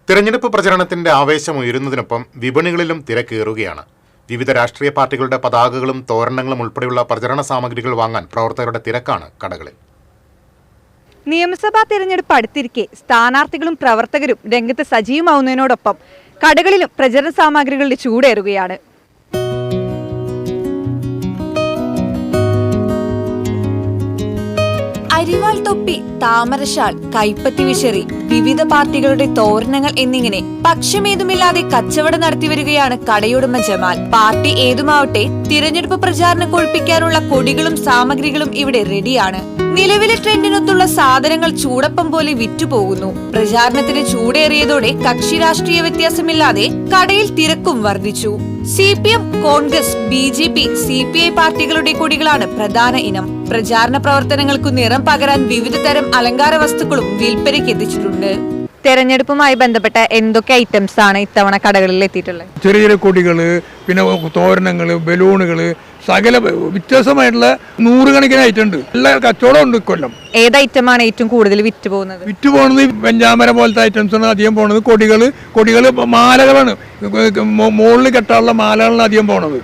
തിരഞ്ഞെടുപ്പ് പ്രചരണത്തിന്റെ ആവേശം ഉയരുന്നതിനൊപ്പം വിപണികളിലും തിരക്കേറുകയാണ്. വിവിധ രാഷ്ട്രീയ പാർട്ടികളുടെ പതാകകളും തോരണങ്ങളും ഉൾപ്പെടെയുള്ള പ്രചരണ സാമഗ്രികൾ വാങ്ങാൻ പ്രവർത്തകരുടെ തിരക്കാണ് കടകളിൽ. നിയമസഭാ തിരഞ്ഞെടുപ്പ് അടുത്തിരിക്കെ സ്ഥാനാർത്ഥികളും പ്രവർത്തകരും രംഗത്ത് സജീവമാവുന്നതിനോടൊപ്പം കടകളിലും പ്രചരണ സാമഗ്രികളുടെ ചൂടേറുകയാണ്. അരിവാൾ തൊപ്പി, താമരശാൾ, കൈപ്പത്തി വിശറി, വിവിധ പാർട്ടികളുടെ തോരണങ്ങൾ എന്നിങ്ങനെ പക്ഷമേതുമില്ലാതെ കച്ചവടം നടത്തിവരികയാണ് കടയുടമ ജമാൽ. പാർട്ടി ഏതുമാവട്ടെ തിരഞ്ഞെടുപ്പ് പ്രചാരണം കൊഴുപ്പിക്കാനുള്ള കൊടികളും സാമഗ്രികളും ഇവിടെ റെഡിയാണ്. നിലവിലെ ട്രെൻഡിനൊത്തുള്ള സാധനങ്ങൾ ചൂടപ്പം പോലെ വിറ്റുപോകുന്നു. പ്രചാരണത്തിന് ചൂടേറിയതോടെ കക്ഷി രാഷ്ട്രീയ വ്യത്യാസമില്ലാതെ കടയിൽ തിരക്കും വർദ്ധിച്ചു. CPM, കോൺഗ്രസ്, BJP, CPI പാർട്ടികളുടെ കൊടികളാണ് പ്രധാന ഇനം. പ്രചാരണ പ്രവർത്തനങ്ങൾക്കു നിറം പകരാൻ വിവിധ തരം അലങ്കാര വസ്തുക്കളും വിൽപ്പനയ്ക്ക് എത്തിച്ചിട്ടുണ്ട്. തെരഞ്ഞെടുപ്പുമായി ബന്ധപ്പെട്ട എന്തൊക്കെ ഐറ്റംസ് ആണ് ഇത്തവണ കടകളിൽ എത്തിയിട്ടുള്ളത്? ചെറിയ ചെറിയ കൊടികള്, പിന്നെ തോരണങ്ങള്, ബലൂണുകള്, സകല വ്യത്യസ്തമായിട്ടുള്ള നൂറുകണക്കിന് ഐറ്റം ഉണ്ട്. എല്ലാ കച്ചവടം ഉണ്ട് കൊല്ലം. ഏത് ഐറ്റമാണ് ഏറ്റവും കൂടുതൽ വിറ്റുപോകുന്നത്? വെഞ്ചാമര പോലത്തെ ഐറ്റംസ് ആണ് അധികം പോണത്. കൊടികള് മാലകളാണ്, മുകളിൽ കെട്ടാനുള്ള മാലകളാണ് അധികം പോണത്.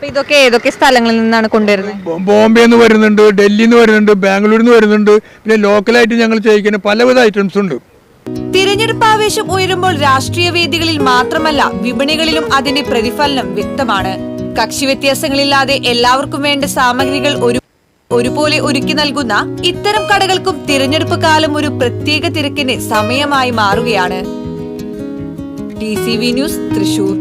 ഇതൊക്കെ ഏതൊക്കെ സ്ഥലങ്ങളിൽ നിന്നാണ് കൊണ്ടുവരുന്നത്? ബോംബെന്ന് വരുന്നുണ്ട്, ഡൽഹിന്ന് വരുന്നുണ്ട്, ബാംഗ്ലൂരിൽ നിന്ന് വരുന്നുണ്ട്. പിന്നെ ലോക്കലായിട്ട് ഞങ്ങൾ ചെയ്യിക്കുന്ന പലവിധ ഐറ്റംസ് ഉണ്ട്. തിരഞ്ഞെടുപ്പ് ആവേശം ഉയരുമ്പോൾ രാഷ്ട്രീയ വേദികളിൽ മാത്രമല്ല വിപണികളിലും അതിന്റെ പ്രതിഫലനം വ്യക്തമാണ്. കക്ഷി വ്യത്യാസങ്ങളില്ലാതെ എല്ലാവർക്കും വേണ്ട സാമഗ്രികൾ ഒരുപോലെ ഒരുക്കി നൽകുന്ന ഇത്തരം കടകൾക്കും തിരഞ്ഞെടുപ്പ് കാലം ഒരു പ്രത്യേക തിരക്കിന്റെ സമയമായി മാറുകയാണ്. TCV news, Thrissur.